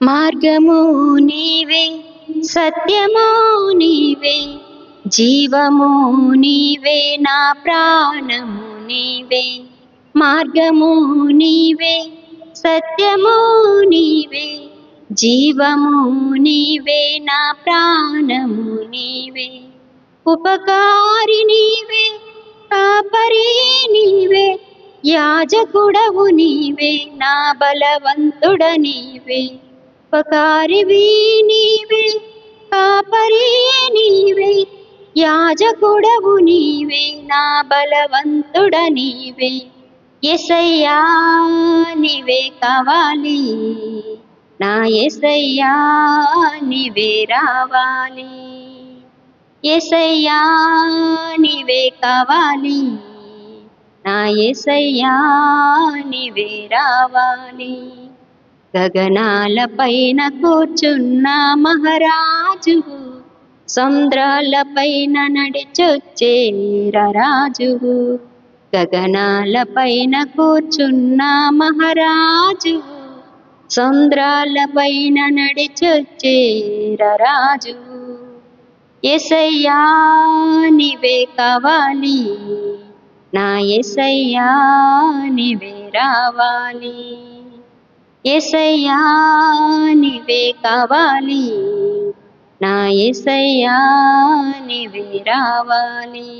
మార్గము నీవే, సత్యము నీవే, జీవము నీవే, నా ప్రాణము నీవే. మార్గము నీవే, సత్యము నీవే, జీవము నీవే, నా ప్రాణము నీవే. ఉపకారి నీవే, కాపరి నీవే, యాజకుడవు నీవే, నా బలవంతుడ నీవే. ఉపకారివి నీవే, కాపరి నీవే, యాజకుడవు నీవే, నా బలవంతుడ నీవే. యేసయ్యా నీవే కావాలి, నా యేసయ్యా నీవే రావాలి. యేసయ్యా నీవే కావాలి, నా యేసయ్యా నీవే రావాలి. గగనాలపైన కూర్చున్న మహారాజువు, సముద్రాలపైన నడిచొచ్చే రాజువు. గగనాలపైన కూర్చున్న మహారాజువు, సముద్రాలపైన నడిచొచ్చే రాజువు. యేసయ్యా నీవే కావాలి, నా యేసయ్యా నీవే రావాలి. యేసయ్యా నీవే కావాలి, నా యేసయ్యా నీవే రావాలి.